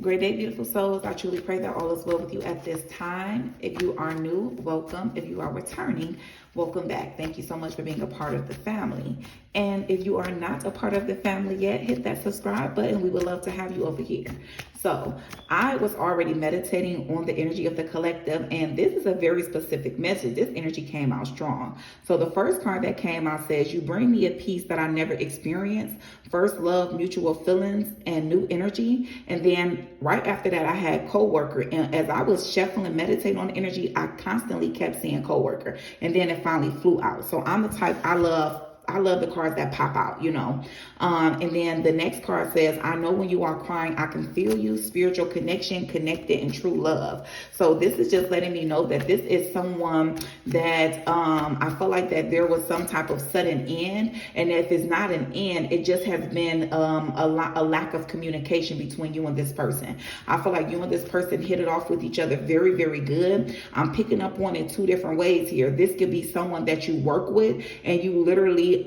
Great day, beautiful souls. I truly pray that all is well with you at this time. If you are new, welcome. If you are returning, welcome back. Thank you so much for being a part of the family. And if you are not a part of the family yet, hit that subscribe button. We would love to have you over here. So I was already meditating on the energy of the collective, and this is a very specific message. This energy came out strong. So the first card that came out says, you bring me a peace that I never experienced. First love, mutual feelings, and new energy. And then right after that, I had coworker. And as I was shuffling, meditating on energy, I constantly kept seeing coworker. And then it finally flew out. So I'm the type, I love the cards that pop out, you know. And then the next card says, I know when you are crying, I can feel you, spiritual connection, connected, and true love. So this is just letting me know that this is someone that I feel like that there was some type of sudden end. And if it's not an end, it just has been a lack of communication between you and this person. I feel like you and this person hit it off with each other very, very good. I'm picking up on it two different ways here. This could be someone that you work with and you literally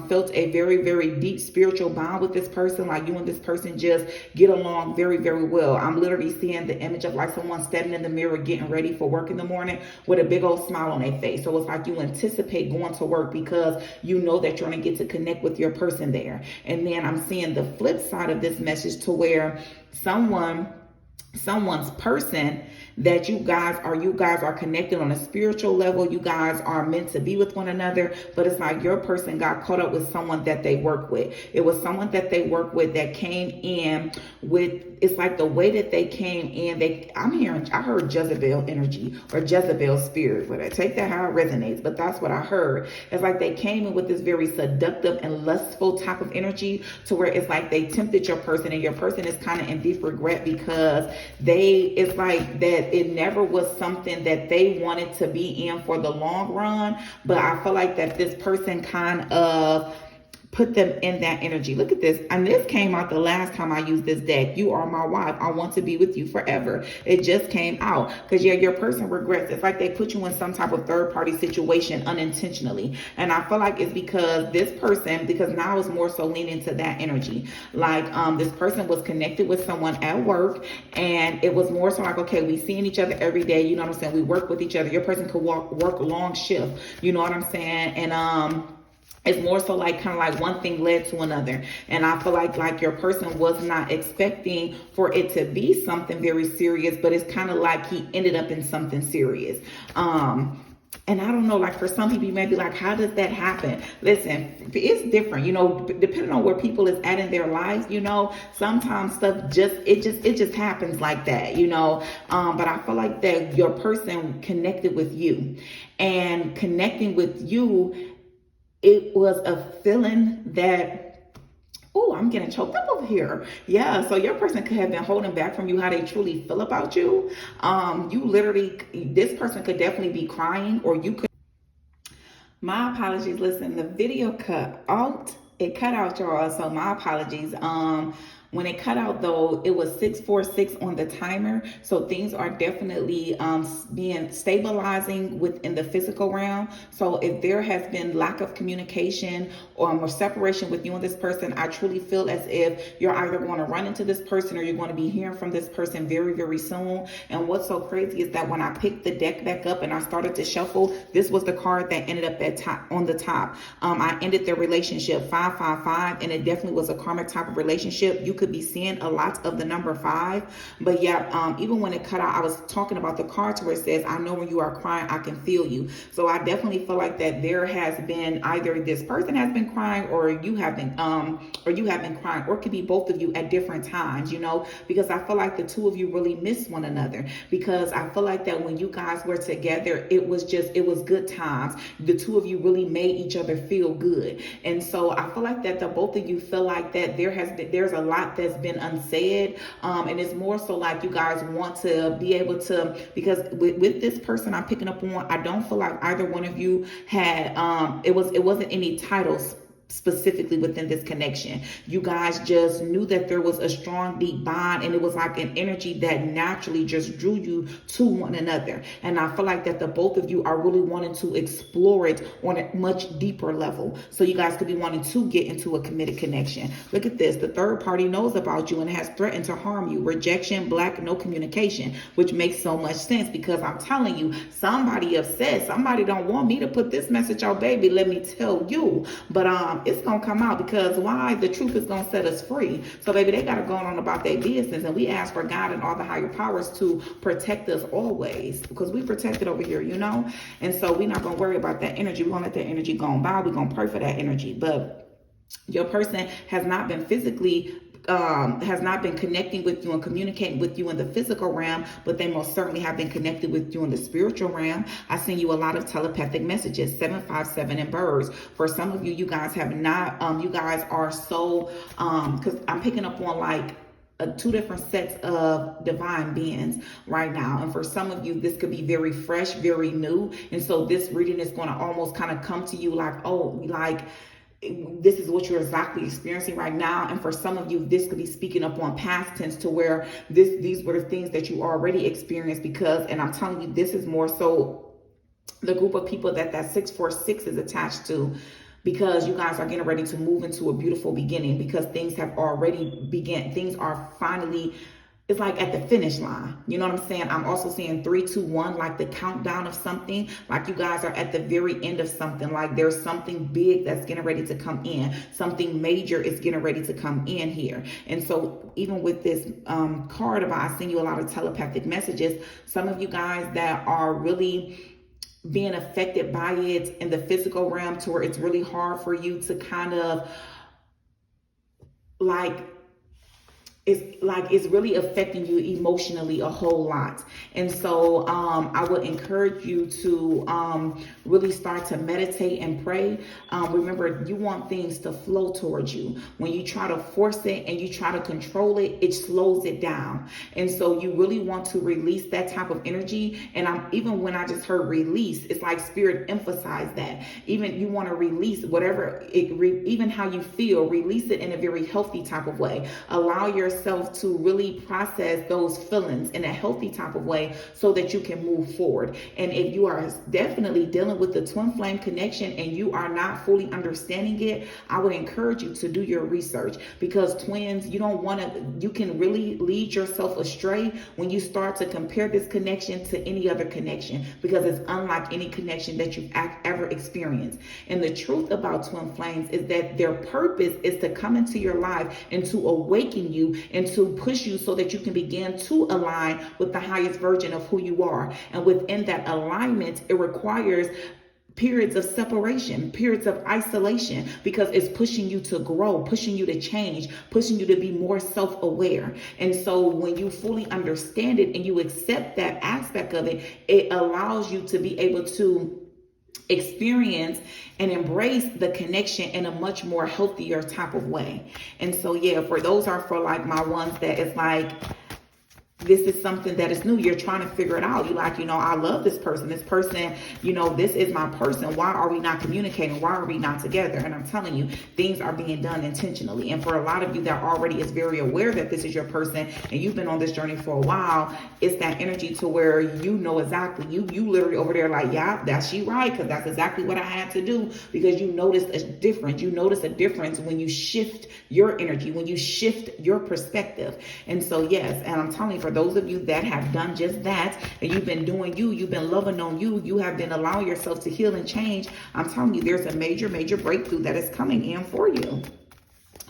felt a very, very deep spiritual bond with this person. Like you and this person just get along very, very well. I'm literally seeing the image of like someone standing in the mirror getting ready for work in the morning with a big old smile on their face. So it's like you anticipate going to work because you know that you're going to get to connect with your person there. And then I'm seeing the flip side of this message to where someone's person that you guys are connected on a spiritual level. You guys are meant to be with one another, but it's like your person got caught up with someone that they work with. It was someone that they work with that came in with, it's like the way that they came in, I heard Jezebel energy or Jezebel spirit, but I take that how it resonates, but that's what I heard. It's like they came in with this very seductive and lustful type of energy to where it's like they tempted your person and your person is kind of in deep regret because it's like that it never was something that they wanted to be in for the long run. But I feel like that this person kind of put them in that energy. Look at this. And this came out the last time I used this deck. You are my wife. I want to be with you forever. It just came out because your person regrets. It's like they put you in some type of third party situation unintentionally. And I feel like it's because this person, because now it's more so leaning to that energy. Like this person was connected with someone at work and it was more so like, okay, we seeing each other every day. You know what I'm saying? We work with each other. Your person could work a long shift. You know what I'm saying? And, it's more so like kind of like one thing led to another. And I feel like your person was not expecting for it to be something very serious, but it's kind of like he ended up in something serious. And I don't know, like for some people, you may be like, how does that happen? Listen, it's different, you know, depending on where people is at in their lives, you know, sometimes stuff just happens like that, you know. But I feel like that your person connected with you and connecting with you, it was a feeling that, oh, I'm getting choked up over here. Yeah, so your person could have been holding back from you how they truly feel about you. This person could definitely be crying or you could. My apologies. Listen, the video cut out. It cut out, y'all. So my apologies. When it cut out though, it was 646 on the timer. So things are definitely being stabilizing within the physical realm. So if there has been lack of communication or separation with you and this person, I truly feel as if you're either going to run into this person or you're going to be hearing from this person very, very soon. And what's so crazy is that when I picked the deck back up and I started to shuffle, this was the card that ended up on the top. I ended the relationship 555, and it definitely was a karmic type of relationship. You could be seeing a lot of the number 5, but yeah, even when it cut out, I was talking about the cards where it says, I know when you are crying, I can feel you. So I definitely feel like that there has been either this person has been crying or you have been crying, or it could be both of you at different times, you know, because I feel like the two of you really miss one another, because I feel like that when you guys were together, it was good times. The two of you really made each other feel good. And so I feel like that the both of you feel like that there's a lot that's been unsaid, and it's more so like you guys want to be able to, because with this person I'm picking up on, I don't feel like either one of you had it wasn't any titles specifically within this connection. You guys just knew that there was a strong, deep bond, and it was like an energy that naturally just drew you to one another. And I feel like that the both of you are really wanting to explore it on a much deeper level. So you guys could be wanting to get into a committed connection. Look at this. The third party knows about you and has threatened to harm you. Rejection, black, no communication, which makes so much sense, because I'm telling you, somebody upset. Somebody don't want me to put this message out, baby. Let me tell you. But it's gonna come out, because why? The truth is gonna set us free. So baby, they gotta go on about their business, and we ask for God and all the higher powers to protect us always, because we protected over here, you know. And so we're not gonna worry about that energy. We're gonna let that energy go on by. We're gonna pray for that energy. But your person has not been physically has not been connecting with you and communicating with you in the physical realm, but they most certainly have been connected with you in the spiritual realm. I send you a lot of telepathic messages, 757 and birds. For some of you, you guys have not, you guys are so, because I'm picking up on like two different sets of divine beings right now. And for some of you, this could be very fresh, very new. And so this reading is going to almost kind of come to you like, oh, like, this is what you're exactly experiencing right now. And for some of you, this could be speaking up on past tense, to where these were the things that you already experienced. Because, and I'm telling you, this is more so the group of people that 646 is attached to, because you guys are getting ready to move into a beautiful beginning, because things have already begun. Things are finally, it's like at the finish line. You know what I'm saying? I'm also seeing 3, 2, 1, like the countdown of something. Like you guys are at the very end of something. Like there's something big that's getting ready to come in. Something major is getting ready to come in here. And so even with this card about, I send you a lot of telepathic messages. Some of you guys that are really being affected by it in the physical realm, to where it's really hard for you to kind of it's really affecting you emotionally a whole lot. And so I would encourage you to really start to meditate and pray. Remember, you want things to flow towards you. When you try to force it and you try to control it, it slows it down. And so you really want to release that type of energy. And even when I just heard release, it's like spirit emphasized that. Even you want to release whatever, even how you feel, release it in a very healthy type of way. Allow yourself to really process those feelings in a healthy type of way, so that you can move forward. And if you are definitely dealing with the twin flame connection and you are not fully understanding it, I would encourage you to do your research, because twins, you can really lead yourself astray when you start to compare this connection to any other connection, because it's unlike any connection that you've ever experienced. And the truth about twin flames is that their purpose is to come into your life and to awaken you and to push you so that you can begin to align with the highest version of who you are. And within that alignment, it requires periods of separation, periods of isolation, because it's pushing you to grow, pushing you to change, pushing you to be more self-aware. And so when you fully understand it and you accept that aspect of it, it allows you to be able to experience and embrace the connection in a much more healthier type of way. And so, yeah, for like my ones that is like, this is something that is new. You're trying to figure it out. You're like, I love this person. This person, this is my person. Why are we not communicating? Why are we not together? And I'm telling you, things are being done intentionally. And for a lot of you that already is very aware that this is your person and you've been on this journey for a while, it's that energy to where you know exactly. You literally over there like, yeah, that's she right, because that's exactly what I had to do, because you noticed a difference. You notice a difference when you shift your energy, when you shift your perspective. And so, yes, and I'm telling you, for those of you that have done just that, and you've been doing you've been loving on you have been allowing yourself to heal and change, I'm telling you, there's a major, major breakthrough that is coming in for you.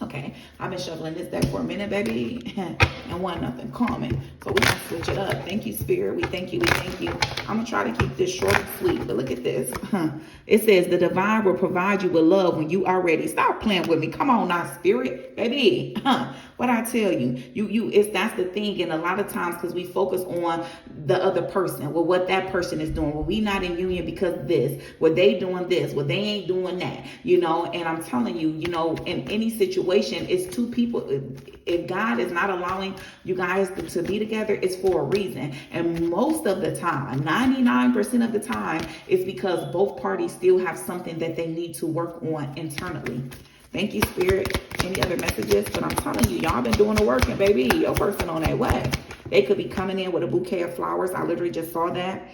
Okay, I've been shuffling this deck for a minute, baby, and nothing calming. So we're gonna switch it up. Thank you, Spirit. We thank you. We thank you. I'm gonna try to keep this short and sweet, but look at this. It says the divine will provide you with love when you are ready. Stop playing with me. Come on now, Spirit, baby. What I tell you, that's the thing. And a lot of times, because we focus on the other person, well, what that person is doing. Well, we not in union because this. Well, they doing this. Well, they ain't doing that. And I'm telling you, in any situation, it's two people. If God is not allowing you guys to be together, it's for a reason. And most of the time, 99% of the time, it's because both parties still have something that they need to work on internally. Thank you, Spirit. Any other messages? But I'm telling you, y'all been doing the work, and baby, your person on their way. They could be coming in with a bouquet of flowers. I literally just saw that.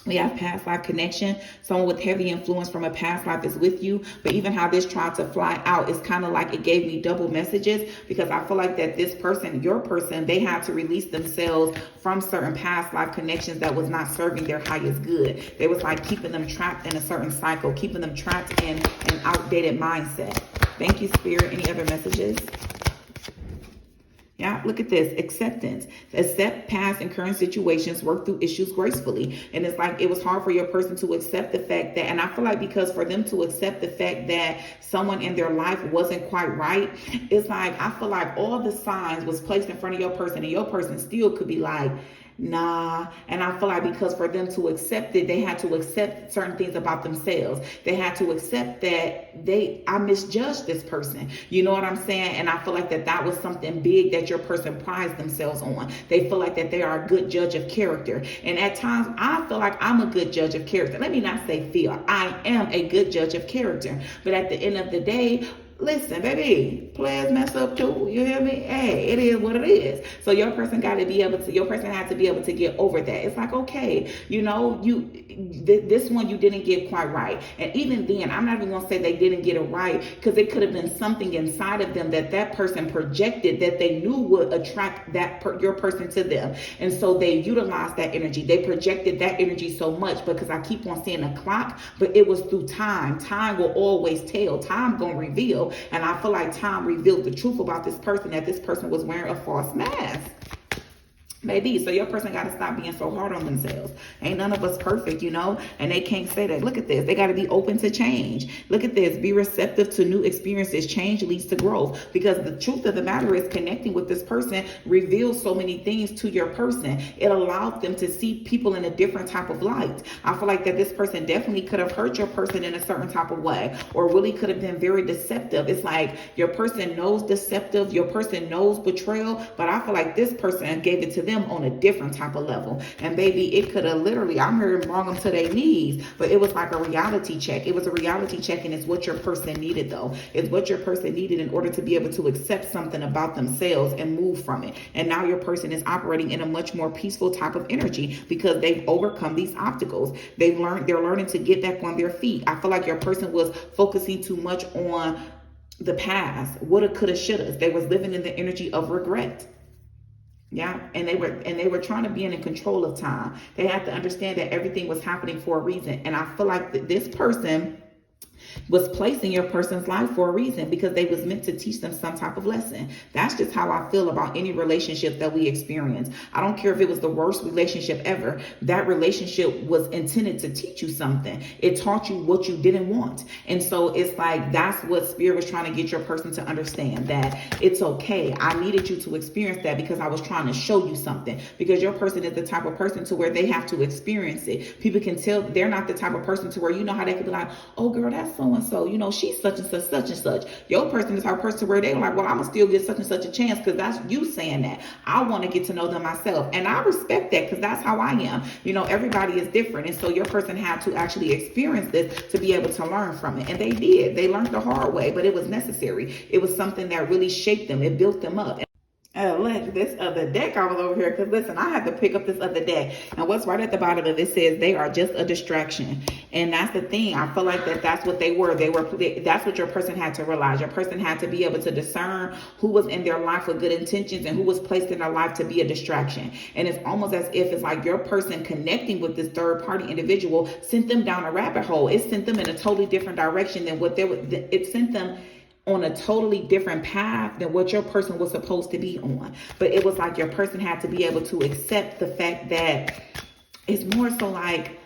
We have past life connection. Someone with heavy influence from a past life is with you. But even how this tried to fly out, it's kind of like it gave me double messages, because I feel like that this person, your person, they had to release themselves from certain past life connections that was not serving their highest good. They was like keeping them trapped in a certain cycle, keeping them trapped in an outdated mindset. Thank you, Spirit. Any other messages? Yeah, look at this. Acceptance. Accept past and current situations, work through issues gracefully. And it's like it was hard for your person to accept the fact that, and I feel like because for them to accept the fact that someone in their life wasn't quite right, it's like I feel like all the signs was placed in front of your person, and your person still could be like, nah. And I feel like because for them to accept it, they had to accept certain things about themselves. They had to accept that I misjudged this person. You know what I'm saying? And I feel like that was something big that your person prides themselves on. They feel like that they are a good judge of character. And at times I feel like I'm a good judge of character. Let me not say feel. I am a good judge of character. But at the end of the day, listen, baby, players mess up too. You hear me? Hey, it is what it is. So your person had to be able to get over that. It's like, okay, you know, this one you didn't get quite right. And even then, I'm not even going to say they didn't get it right, because it could have been something inside of them that person projected that they knew would attract your person to them. And so they utilized that energy. They projected that energy so much, because I keep on seeing a clock, but it was through time. Time will always tell. Time going to reveal. And I feel like time revealed the truth about this person, that this person was wearing a false mask. Maybe. So your person got to stop being so hard on themselves. Ain't none of us perfect, you know, and they can't say that. Look at this. They got to be open to change. Look at this. Be receptive to new experiences. Change leads to growth, because the truth of the matter is connecting with this person reveals so many things to your person. It allowed them to see people in a different type of light. I feel like that this person definitely could have hurt your person in a certain type of way, or really could have been very deceptive. It's like your person knows deceptive. Your person knows betrayal, but I feel like this person gave it to them on a different type of level. And baby, it could have literally, I'm here brought them to their knees, but it was like a reality check. It was a reality check, and it's what your person needed though. It's what your person needed in order to be able to accept something about themselves and move from it. And now your person is operating in a much more peaceful type of energy, because they've overcome they're learning to get back on their feet. I feel like your person was focusing too much on the past, woulda, coulda, shoulda. They was living in the energy of regret. Yeah, and they were trying to be in control of time. They had to understand that everything was happening for a reason. And I feel like this person was placed in your person's life for a reason, because they was meant to teach them some type of lesson. That's just how I feel about any relationship that we experience. I don't care if it was the worst relationship ever. That relationship was intended to teach you something. It taught you what you didn't want. And so it's like, that's what Spirit was trying to get your person to understand, that it's okay. I needed you to experience that because I was trying to show you something, because your person is the type of person to where they have to experience it. People can tell they're not the type of person to where, you know how they could be like, oh girl, that's so-and-so, you know, she's such and such, such and such. Your person is her person where they're like, well, I'm gonna still get such and such a chance because that's you saying that. I want to get to know them myself. And I respect that, because that's how I am. You know, everybody is different. And so your person had to actually experience this to be able to learn from it. And they did. They learned the hard way, but it was necessary. It was something that really shaped them. It built them up. This other deck I was over here, because listen, I had to pick up this other deck, and what's right at the bottom of it says they are just a distraction. And that's the thing. I feel like that's what they were. That's what your person had to realize. Your person had to be able to discern who was in their life with good intentions and who was placed in their life to be a distraction. And it's almost as if it's like your person connecting with this third party individual sent them down a rabbit hole. It sent them in a totally different direction than what it sent them on a totally different path than what your person was supposed to be on. But it was like your person had to be able to accept the fact that it's more so like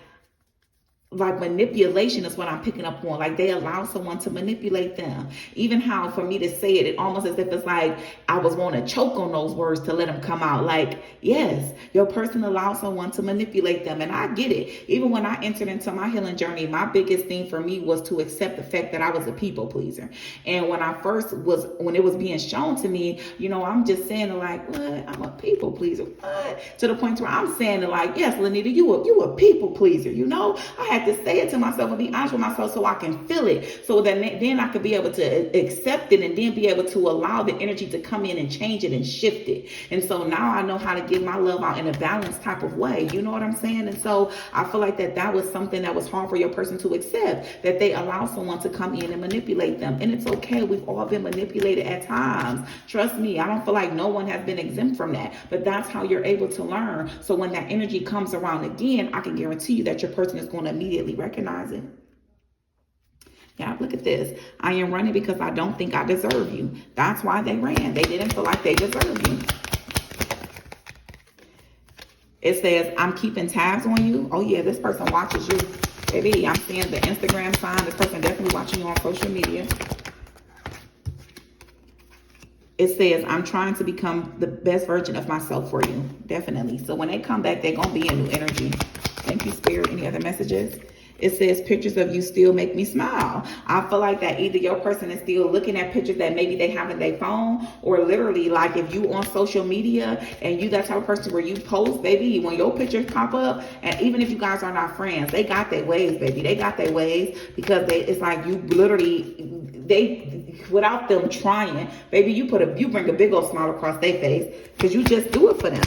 manipulation is what I'm picking up on. Like they allow someone to manipulate them. Even how, for me to say it almost as if it's like I was wanting to choke on those words to let them come out. Like, yes, your person allows someone to manipulate them. And I get it. Even when I entered into my healing journey, my biggest thing for me was to accept the fact that I was a people pleaser. And when it was being shown to me, you know, I'm just saying like, what? I'm a people pleaser. What? To the point where I'm saying like, yes, Lanita, you a people pleaser. You know, I had had to say it to myself and be honest with myself so I can feel it. So that then I could be able to accept it and then be able to allow the energy to come in and change it and shift it. And so now I know how to give my love out in a balanced type of way. You know what I'm saying? And so I feel like that was something that was hard for your person to accept, that they allow someone to come in and manipulate them. And it's okay. We've all been manipulated at times. Trust me, I don't feel like no one has been exempt from that. But that's how you're able to learn. So when that energy comes around again, I can guarantee you that your person is going to immediately recognize it. Yeah, look at this. I am running because I don't think I deserve you. That's why they ran. They didn't feel like they deserved you. It says, I'm keeping tabs on you. Oh, yeah, this person watches you. Baby, I'm seeing the Instagram sign. This person definitely watching you on social media. It says, I'm trying to become the best version of myself for you. Definitely. So when they come back, they're going to be in new energy. Thank you, Spirit. Any other messages? It says, pictures of you still make me smile. I feel like that either your person is still looking at pictures that maybe they have in their phone, or literally like if you on social media and you that type of person where you post, baby, when your pictures pop up, and even if you guys are not friends, they got their ways, baby. They got their ways because it's like you literally, without them trying, baby, you bring a big old smile across their face because you just do it for them.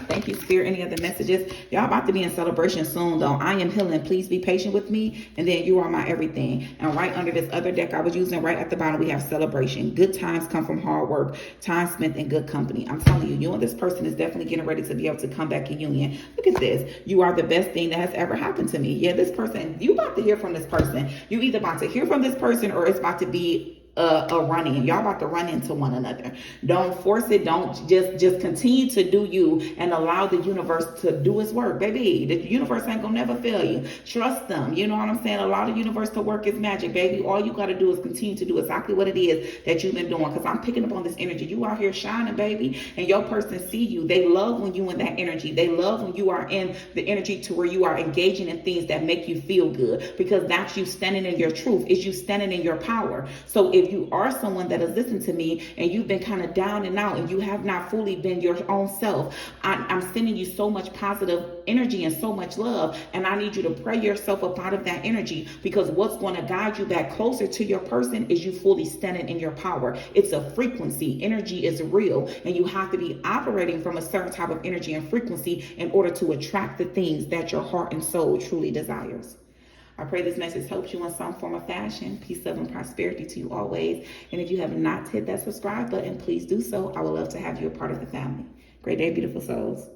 Thank you, Spirit. Any other messages? Y'all about to be in celebration soon, though. I am healing. Please be patient with me. And then you are my everything. And right under this other deck I was using, right at the bottom, we have celebration. Good times come from hard work. Time spent in good company. I'm telling you, you and this person is definitely getting ready to be able to come back in union. Look at this. You are the best thing that has ever happened to me. Yeah, this person, you about to hear from this person. You either about to hear from this person or it's about to be a run-in. Y'all about to run into one another. Don't force it. Don't just continue to do you and allow the universe to do its work. Baby, the universe ain't gonna never fail you. Trust them. You know what I'm saying? Allow the universe to work its magic, baby. All you got to do is continue to do exactly what it is that you've been doing, because I'm picking up on this energy. You out here shining, baby, and your person see you. They love when you in that energy. They love when you are in the energy to where you are engaging in things that make you feel good, because that's you standing in your truth. It's you standing in your power. So if you are someone that has listened to me and you've been kind of down and out and you have not fully been your own self, I'm sending you so much positive energy and so much love, and I need you to pray yourself up out of that energy, because what's going to guide you back closer to your person is you fully standing in your power. It's a frequency. Energy is real, and you have to be operating from a certain type of energy and frequency in order to attract the things that your heart and soul truly desires. I pray this message helps you in some form of fashion. Peace, love, and prosperity to you always. And if you have not hit that subscribe button, please do so. I would love to have you a part of the family. Great day, beautiful souls.